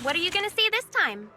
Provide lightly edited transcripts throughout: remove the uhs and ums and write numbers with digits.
What are you gonna see this time?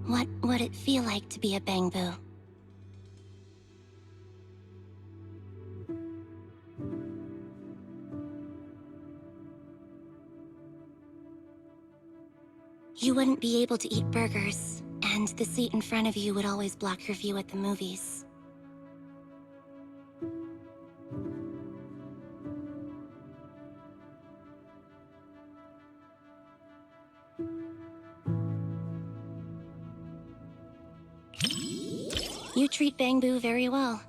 What would it feel like to be a bamboo? You wouldn't be able to eat burgers, and the seat in front of you would always block your view at the movies. You treat bamboo very well.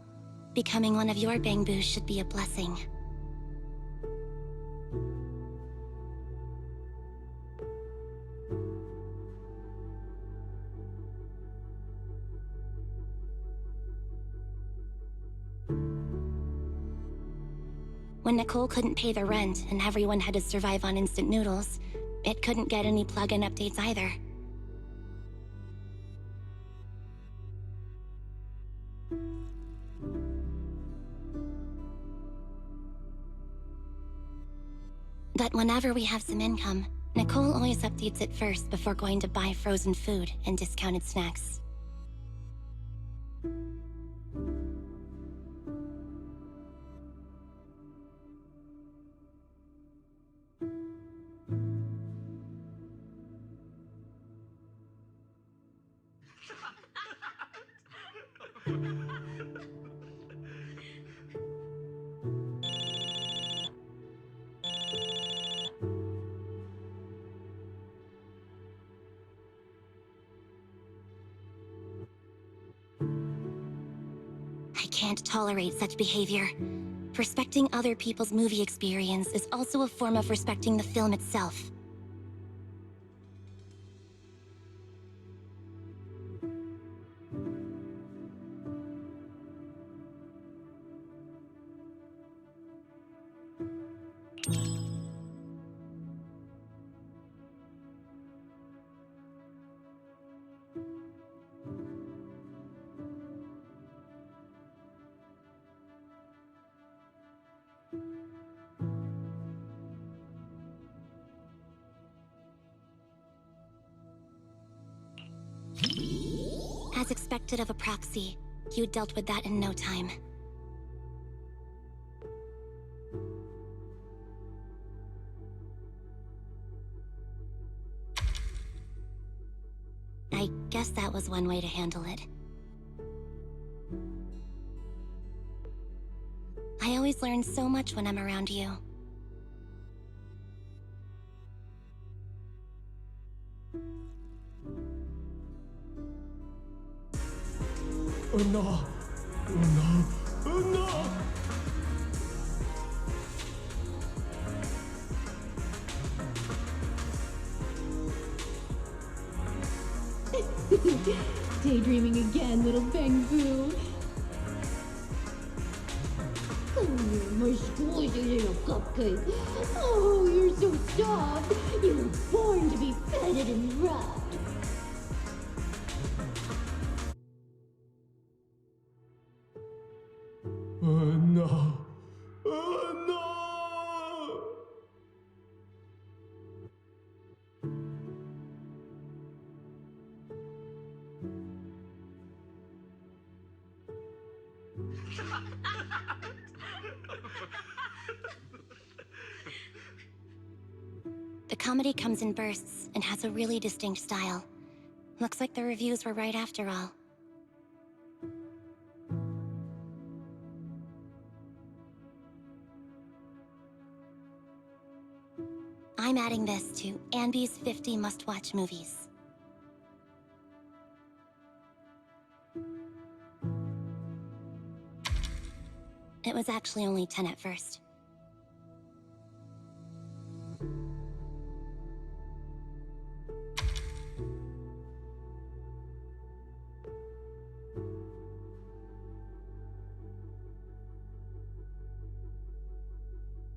Becoming one of your bangbus should be a blessing. When Nicole couldn't pay the rent and everyone had to survive on instant noodles, it couldn't get any plugin updates either. But whenever we have some income, Nicole always updates it first before going to buy frozen food and discounted snacks. can't tolerate such behavior. Respecting other people's movie experience is also a form of respecting the film itself. As expected of a proxy, you dealt with that in no time. I guess that was one way to handle it. I always learn so much when I'm around you. Oh no! Oh no! Oh no! Daydreaming again, little bang-boo. Come here, my squishy little cupcake. Oh, you're so soft. You were born to be petted and rubbed. Oh no! Oh no! The comedy comes in bursts and has a really distinct style. Looks like the reviews were right after all. I'm adding this to Anby's 50 must-watch movies. It was actually only 10 at first.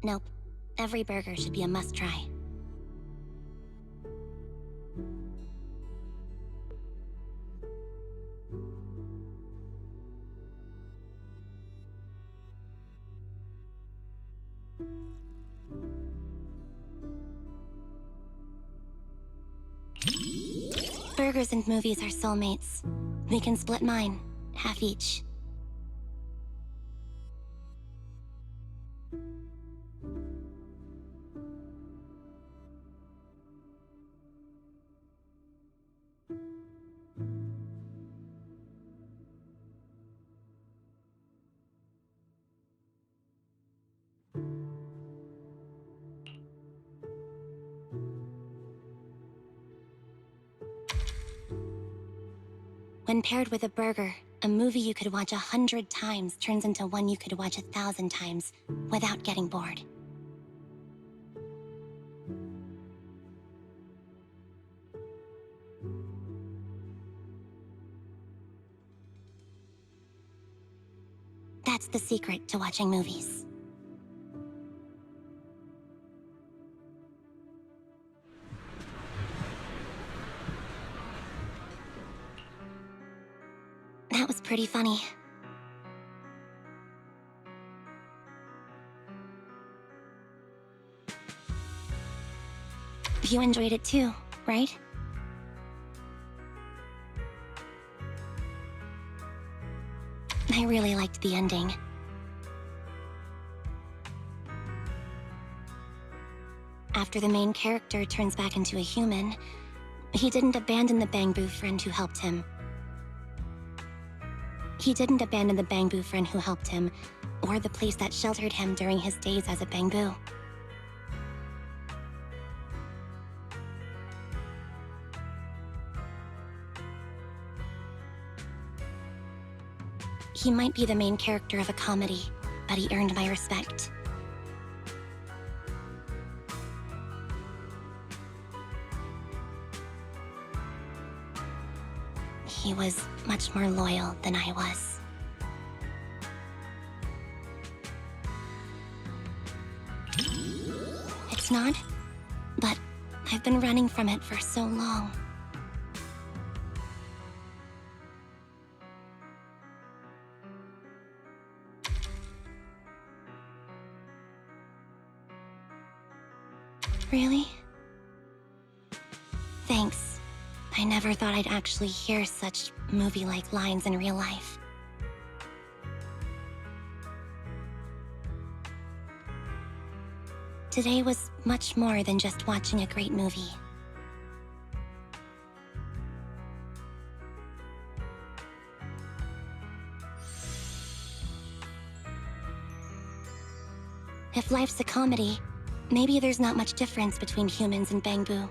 Nope. Every burger should be a must-try. Burgers and movies are soulmates. We can split mine, half each. When paired with a burger, a movie you could watch 100 times turns into one you could watch 1,000 times without getting bored. That's the secret to watching movies. That was pretty funny. You enjoyed it too, right? I really liked the ending. After the main character turns back into a human, he didn't abandon the Bang-Boo friend who helped him. He didn't abandon the Bang-Boo friend who helped him, or the place that sheltered him during his days as a Bang-Boo. he might be the main character of a comedy, but he earned my respect. He was much more loyal than I was. It's not, but I've been running from it for so long. Really? Thanks. I never thought I'd actually hear such movie-like lines in real life. Today was much more than just watching a great movie. If life's a comedy, maybe there's not much difference between humans and Bangbu.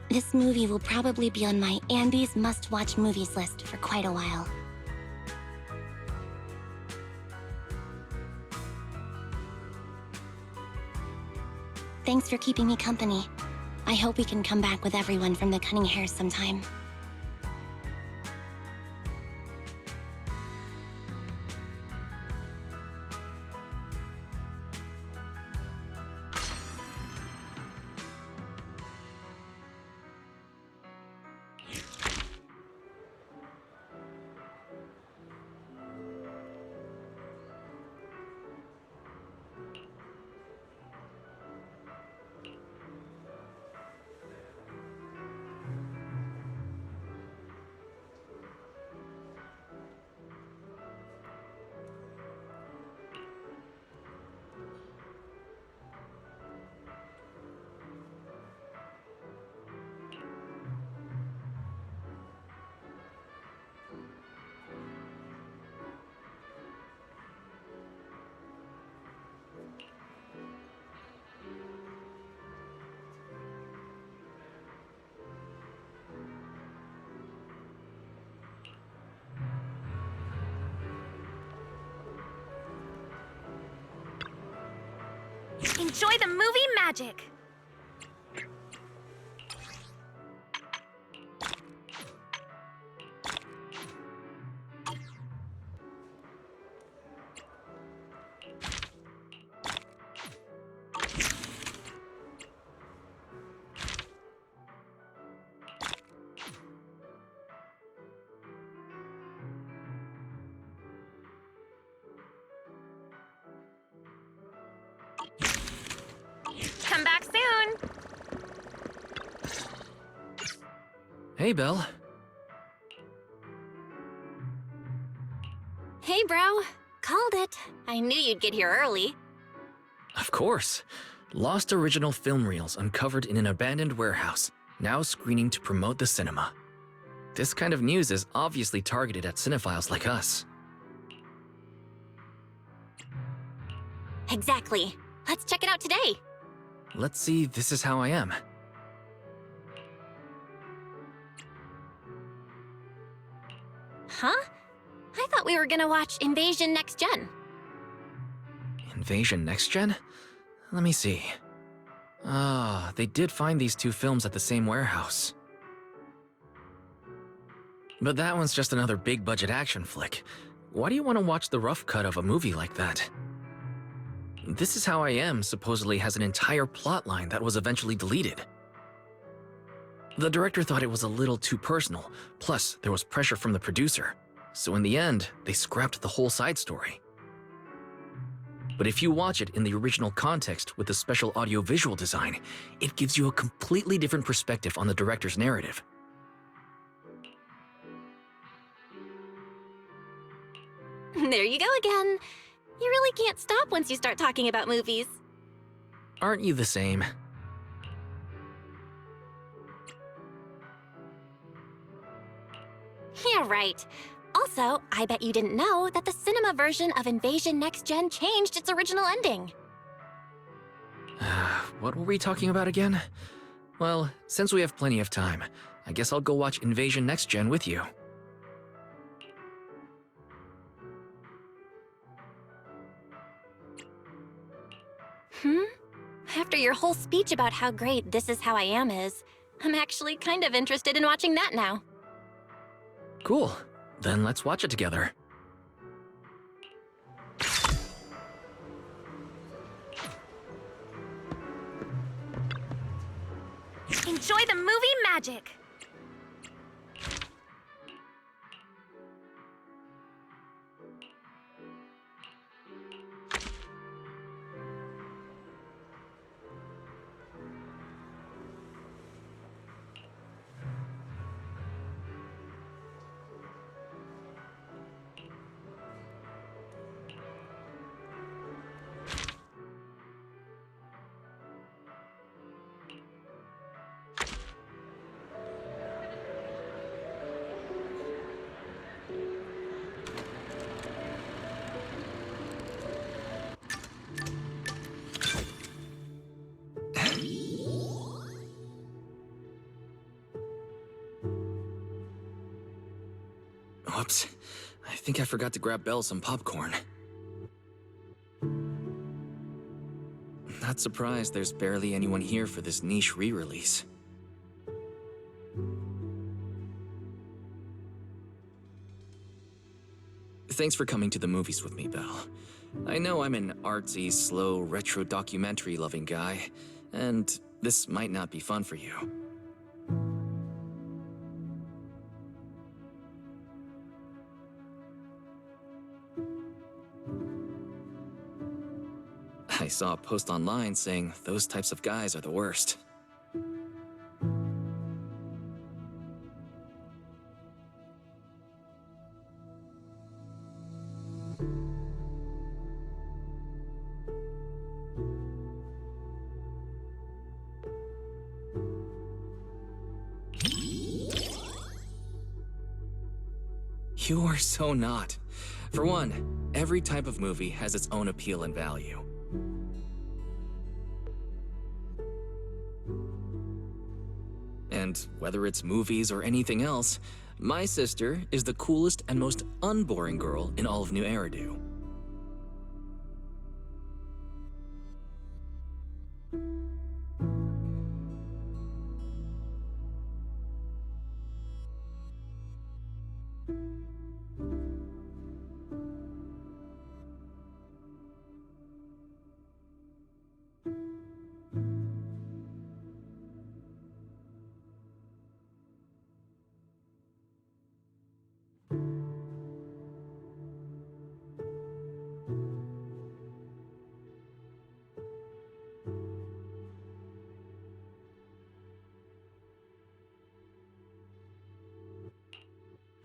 This movie will probably be on my Andy's must-watch movies list for quite a while. Thanks for keeping me company. I hope we can come back with everyone from the Cunning Hares sometime. Enjoy the movie magic! Come back soon! Hey, Belle. Hey, bro. Called it. I knew you'd get here early. Of course. Lost original film reels uncovered in an abandoned warehouse, now screening to promote the cinema. This kind of news is obviously targeted at cinephiles like us. Exactly. Let's check it out today. Let's see, This Is How I Am. Huh? I thought we were gonna watch Invasion Next Gen. Invasion Next Gen? Let me see. Ah, they did find these two films at the same warehouse. But that one's just another big-budget action flick. Why do you want to watch the rough cut of a movie like that? This Is How I Am supposedly has an entire plotline that was eventually deleted. The director thought it was a little too personal, plus there was pressure from the producer. So in the end, they scrapped the whole side story. But if you watch it in the original context with the special audio-visual design, it gives you a completely different perspective on the director's narrative. There you go again. You really can't stop once you start talking about movies. Aren't you the same? Yeah, right. Also, I bet you didn't know that the cinema version of Invasion Next Gen changed its original ending. What were we talking about again? Well, since we have plenty of time, I guess I'll go watch Invasion Next Gen with you. After your whole speech about how great This Is How I Am is, I'm actually kind of interested in watching that now. Cool. Then let's watch it together. Enjoy the movie magic! Whoops. I think I forgot to grab Belle some popcorn. Not surprised there's barely anyone here for this niche re-release. Thanks for coming to the movies with me, Belle. I know I'm an artsy, slow, retro documentary-loving guy, and this might not be fun for you. I saw a post online saying those types of guys are the worst. You are so not. For one, every type of movie has its own appeal and value. And whether it's movies or anything else, my sister is the coolest and most unboring girl in all of New Eridu.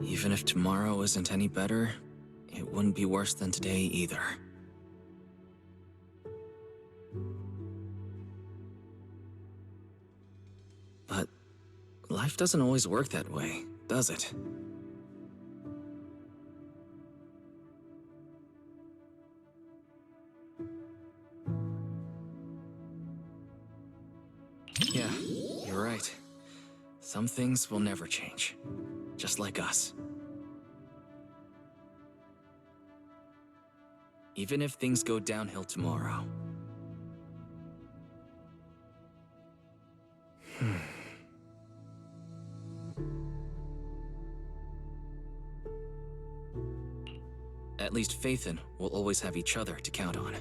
Even if tomorrow isn't any better, it wouldn't be worse than today either. But life doesn't always work that way, does it? Yeah, you're right. Some things will never change. Just like us. Even if things go downhill tomorrow. At least Faithin will always have each other to count on.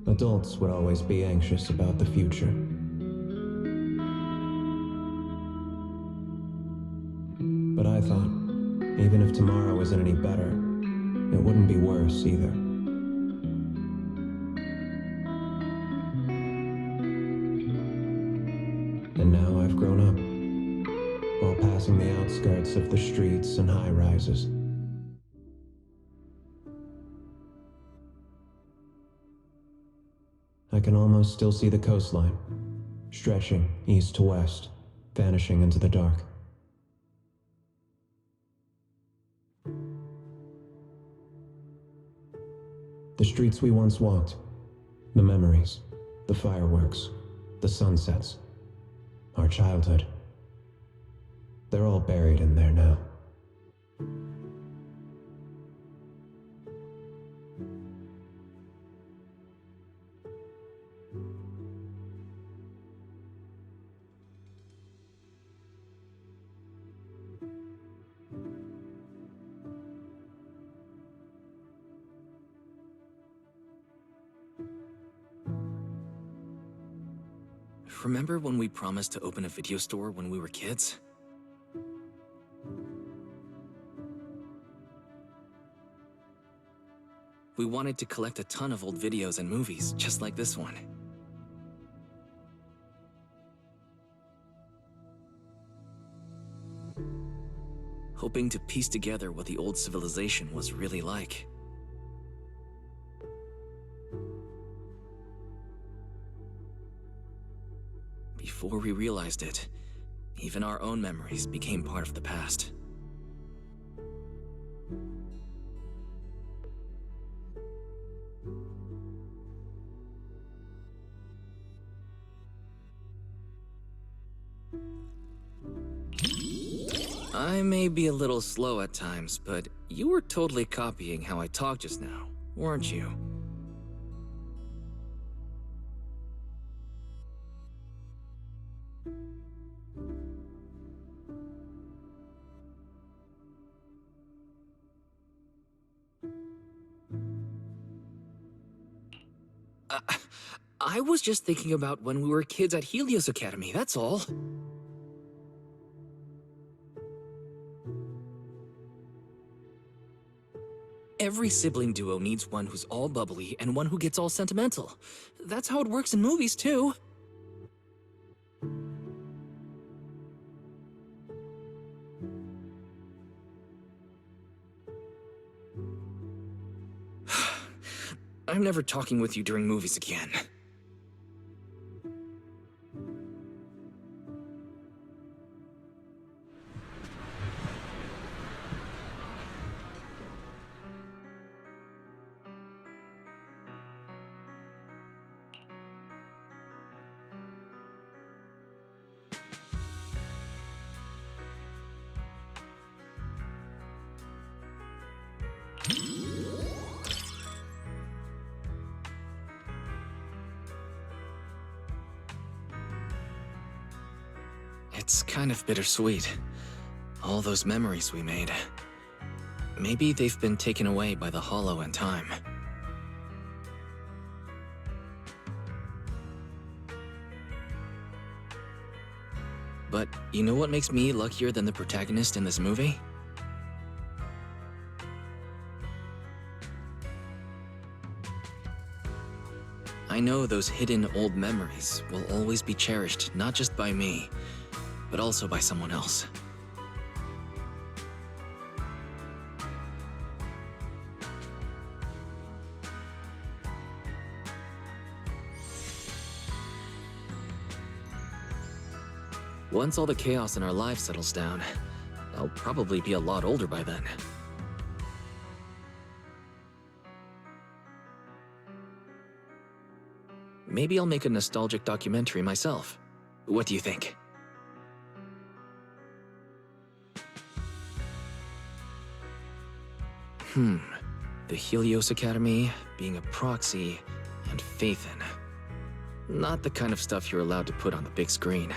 Adults would always be anxious about the future. But I thought, even if tomorrow isn't any better, it wouldn't be worse either. And now I've grown up, while passing the outskirts of the streets and high-rises. I can almost still see the coastline, stretching east to west, vanishing into the dark. The streets we once walked. The memories. The fireworks. The sunsets. Our childhood. They're all buried in there now. Remember when we promised to open a video store when we were kids? We wanted to collect a ton of old videos and movies, just like this one. Hoping to piece together what the old civilization was really like. Before we realized it, even our own memories became part of the past. I may be a little slow at times, but you were totally copying how I talked just now, weren't you? I was just thinking about when we were kids at Helios Academy, that's all. Every sibling duo needs one who's all bubbly and one who gets all sentimental. That's how it works in movies, too. I'm never talking with you during movies again. It's kind of bittersweet. All those memories we made. Maybe they've been taken away by the Hollow in time. But you know what makes me luckier than the protagonist in this movie? I know those hidden old memories will always be cherished, not just by me, but also by someone else. Once all the chaos in our lives settles down, I'll probably be a lot older by then. Maybe I'll make a nostalgic documentary myself. What do you think? The Helios Academy, being a proxy, and Faithin. Not the kind of stuff you're allowed to put on the big screen.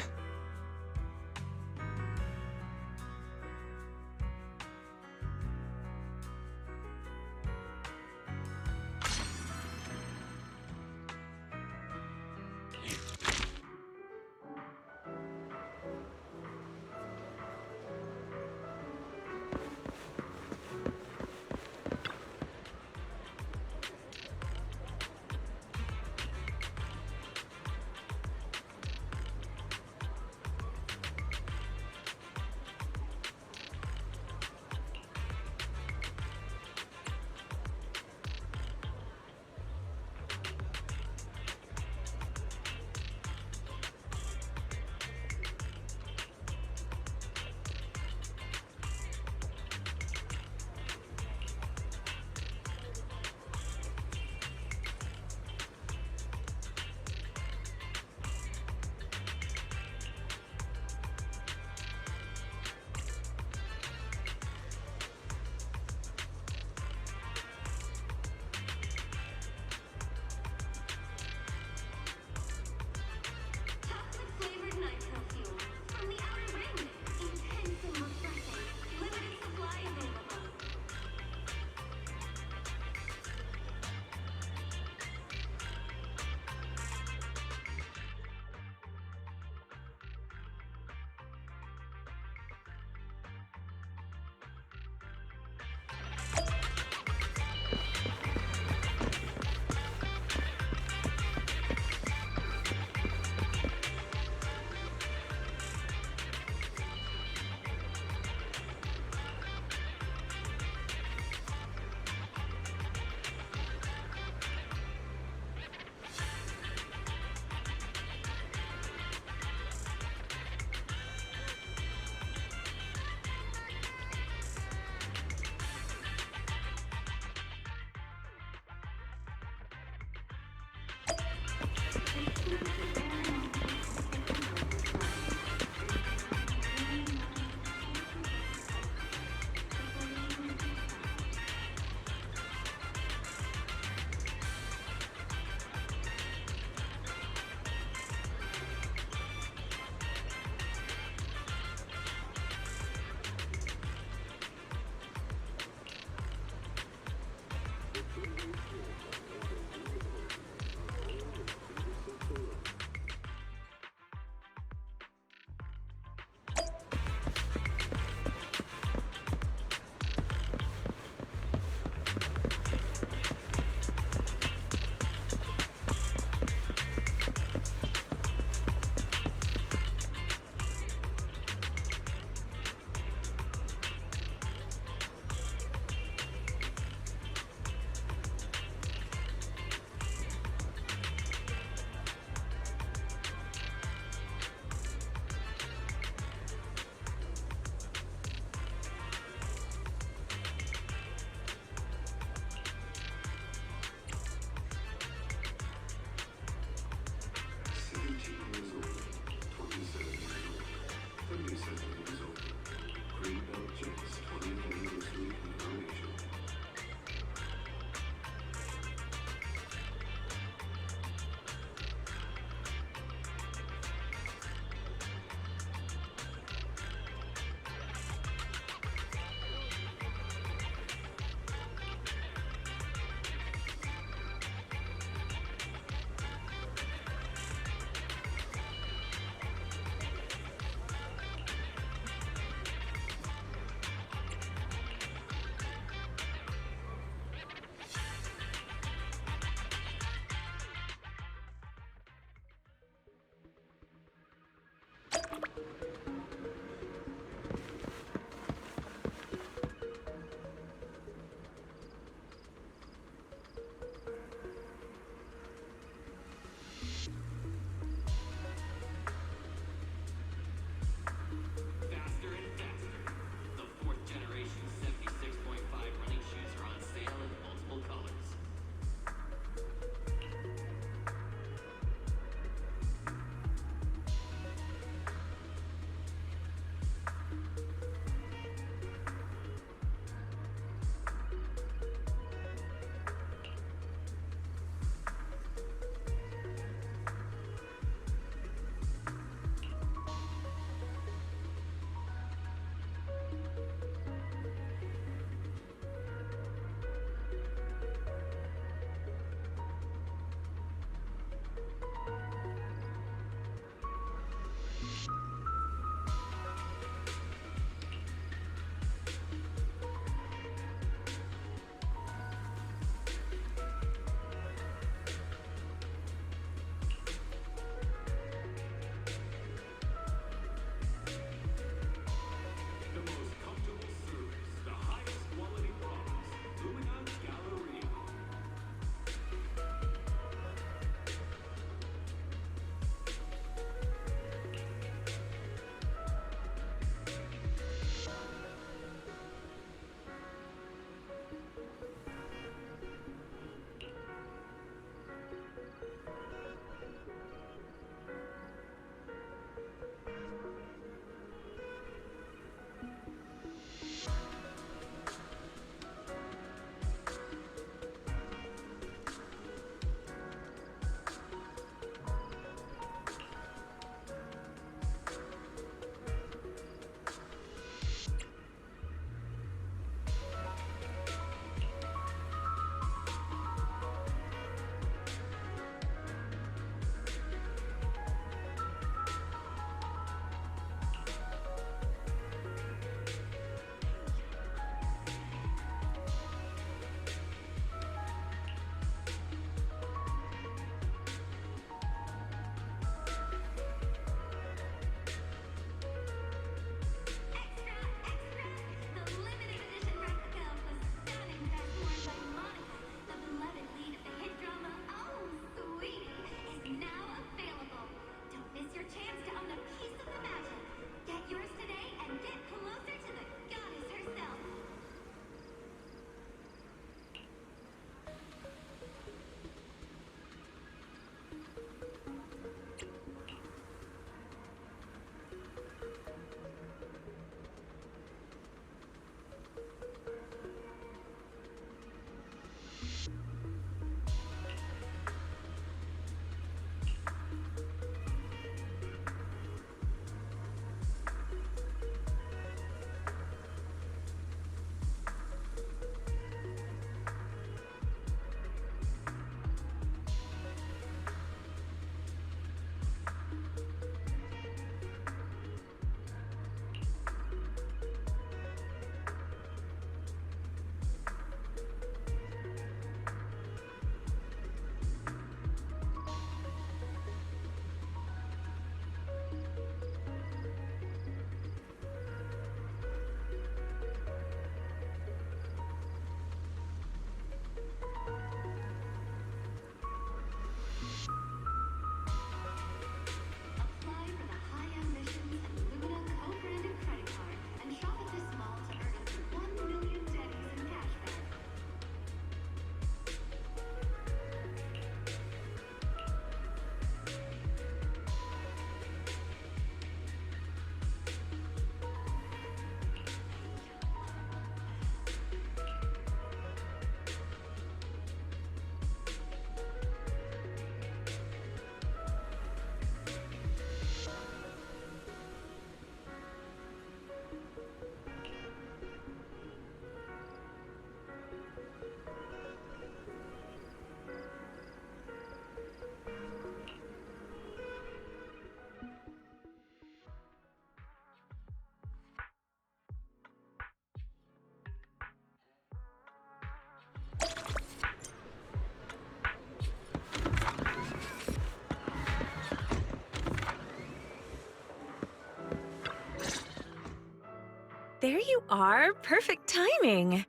there you are. Perfect timing.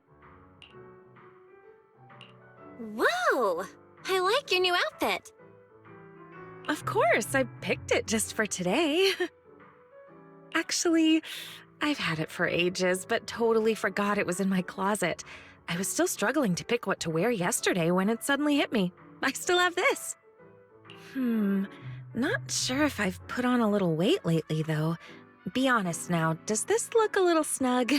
Whoa! I like your new outfit. Of course, I picked it just for today. Actually, I've had it for ages, but totally forgot it was in my closet. I was still struggling to pick what to wear yesterday when it suddenly hit me. I still have this. Not sure if I've put on a little weight lately, though. Be honest now, does this look a little snug?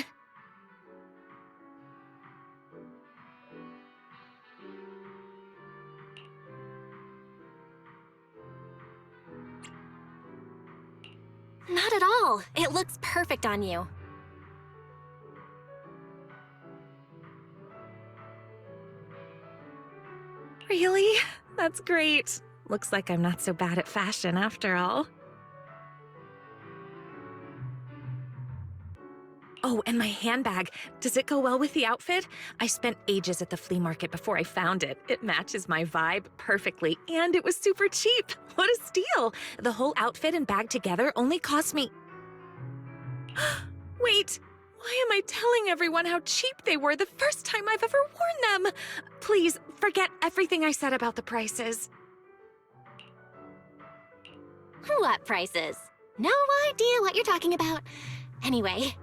Not at all. It looks perfect on you. Really? That's great. Looks like I'm not so bad at fashion after all. Oh, and my handbag. Does it go well with the outfit? I spent ages at the flea market before I found it. It matches my vibe perfectly, and it was super cheap. What a steal! The whole outfit and bag together only cost me... Wait, why am I telling everyone how cheap they were the first time I've ever worn them? Please, forget everything I said about the prices. What prices? No idea what you're talking about. Anyway.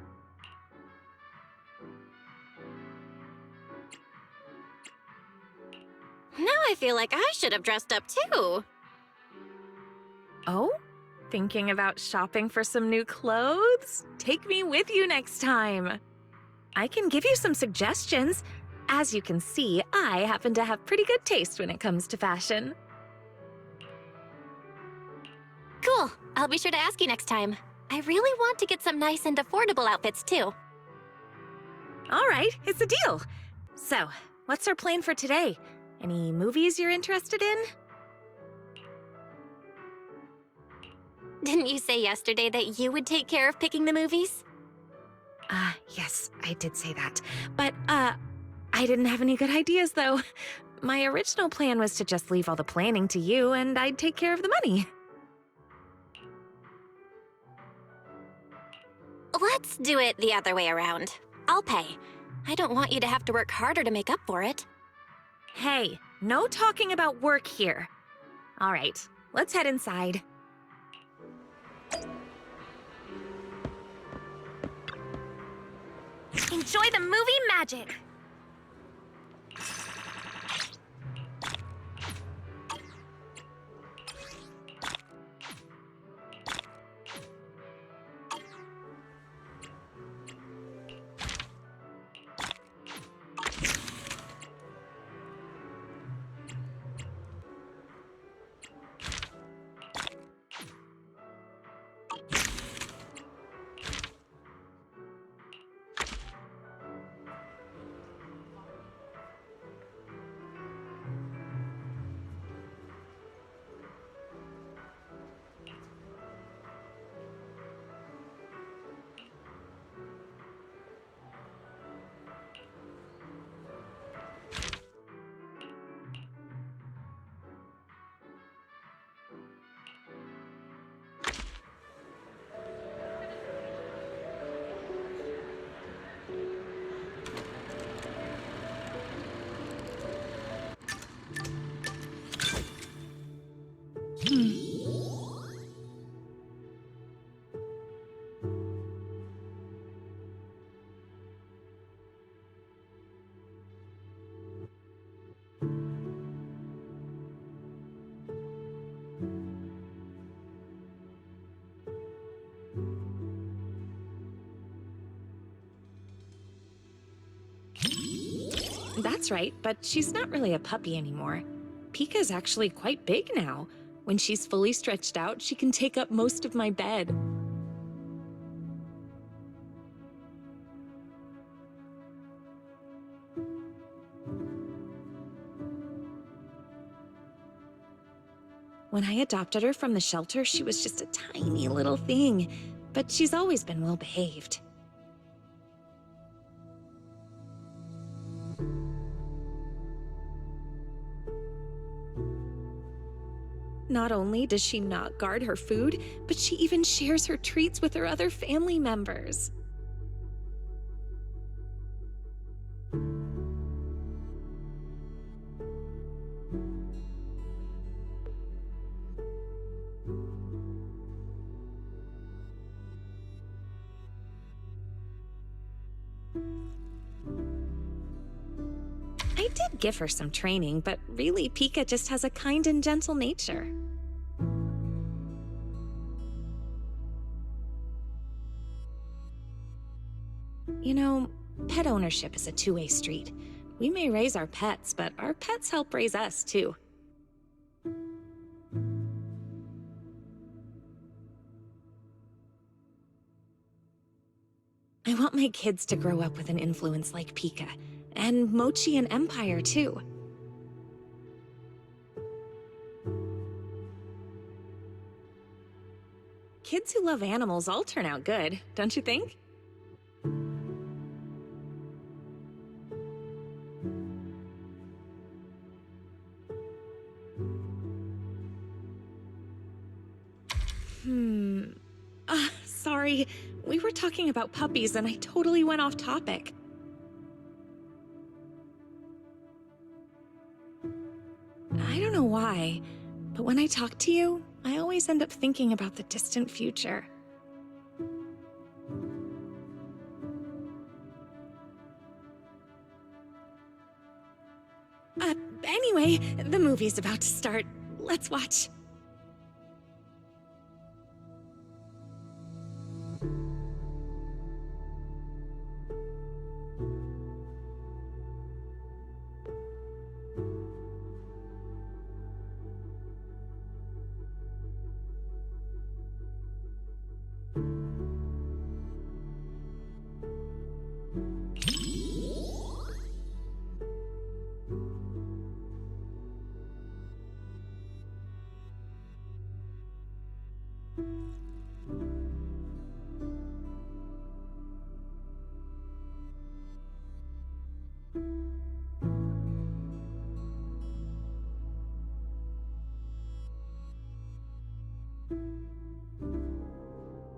Now I feel like I should have dressed up too. Oh? Thinking about shopping for some new clothes? Take me with you next time. I can give you some suggestions. As you can see, I happen to have pretty good taste when it comes to fashion. Cool. I'll be sure to ask you next time. I really want to get some nice and affordable outfits too. All right, it's a deal. So, what's our plan for today? Any movies you're interested in? Didn't you say yesterday that you would take care of picking the movies? Yes, I did say that. But, I didn't have any good ideas, though. My original plan was to just leave all the planning to you, and I'd take care of the money. Let's do it the other way around. I'll pay. I don't want you to have to work harder to make up for it. Hey, no talking about work here. All right, let's head inside. Enjoy the movie magic! That's right, but she's not really a puppy anymore. Pika's actually quite big now. When she's fully stretched out, she can take up most of my bed. When I adopted her from the shelter, she was just a tiny little thing, but she's always been well behaved. Not only does she not guard her food, but she even shares her treats with her other family members. I did give her some training, but really, Pika just has a kind and gentle nature. You know, pet ownership is a two-way street. We may raise our pets, but our pets help raise us, too. I want my kids to grow up with an influence like Pika, and Mochi and Empire, too. Kids who love animals all turn out good, don't you think? Sorry. We were talking about puppies and I totally went off topic. I don't know why, but when I talk to you, I always end up thinking about the distant future. Anyway, the movie's about to start. Let's watch.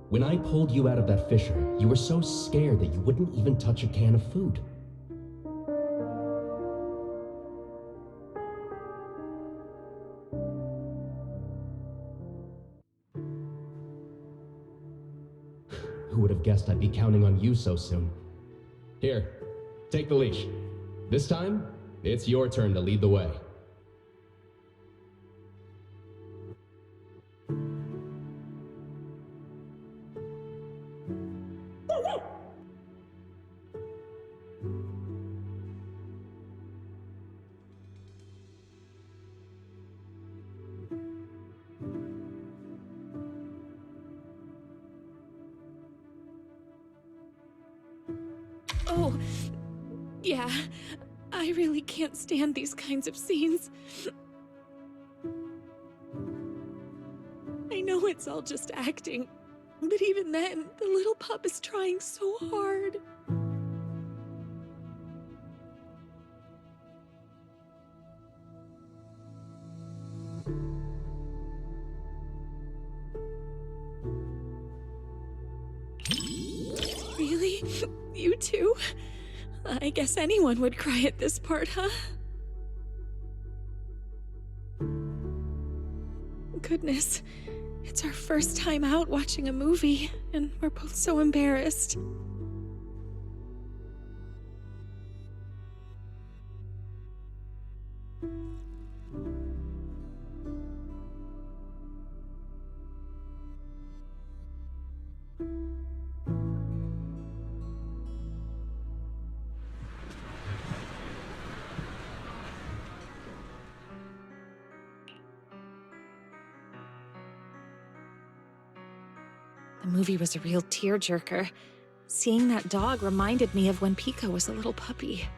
When I pulled you out of that fissure, you were so scared that you wouldn't even touch a can of food. Who would have guessed I'd be counting on you so soon? Here, take the leash. This time, it's your turn to lead the way. Oh, yeah. I really can't stand these kinds of scenes. I know it's all just acting, but even then, the little pup is trying so hard. Really? You too? I guess anyone would cry at this part, huh? Goodness, it's our first time out watching a movie, and we're both so embarrassed. The movie was a real tearjerker. Seeing that dog reminded me of when Pika was a little puppy.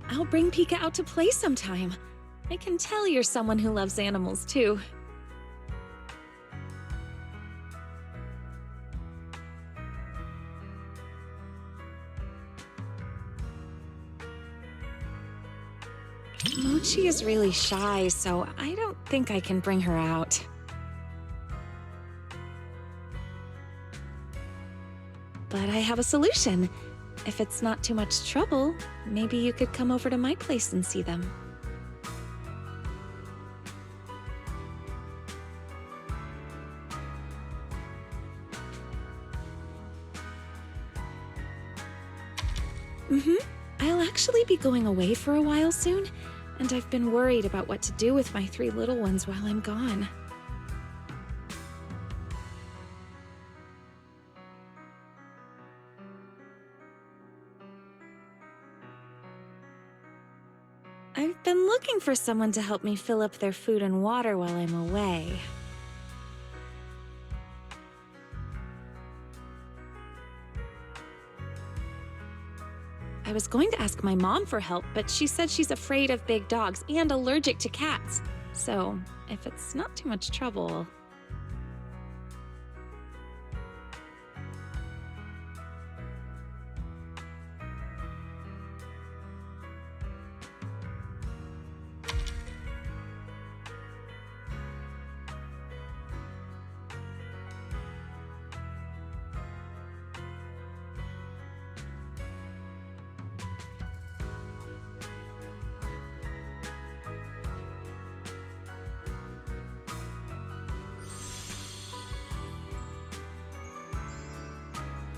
I'll bring Pika out to play sometime. I can tell you're someone who loves animals too. Mochi is really shy, so I don't think I can bring her out. But I have a solution. If it's not too much trouble, maybe you could come over to my place and see them. I'll actually be going away for a while soon, and I've been worried about what to do with my 3 little ones while I'm gone. I've been looking for someone to help me fill up their food and water while I'm away. I was going to ask my mom for help, but she said she's afraid of big dogs and allergic to cats. So, if it's not too much trouble...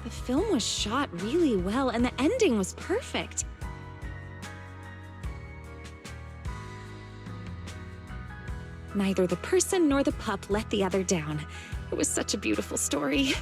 The film was shot really well, and the ending was perfect. Neither the person nor the pup let the other down. It was such a beautiful story.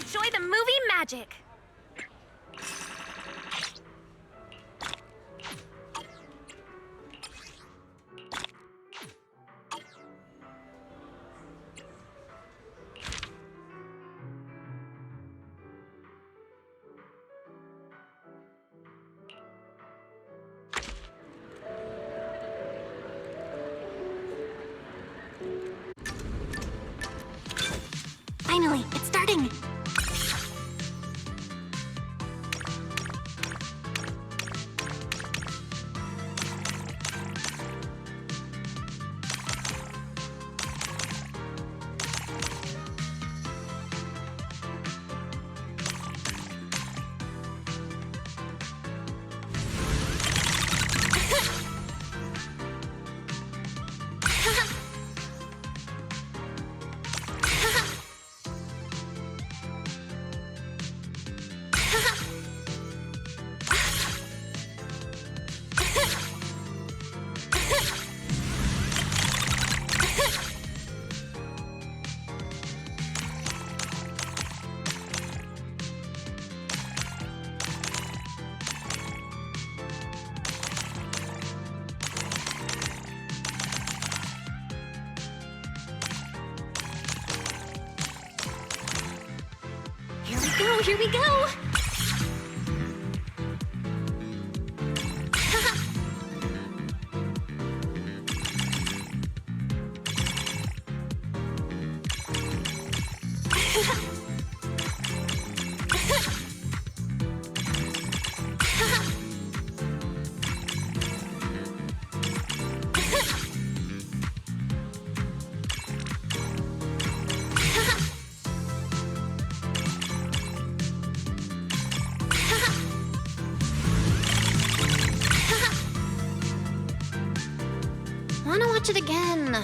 enjoy the movie magic. Finally, it's starting! Here we go! Wanna watch it again?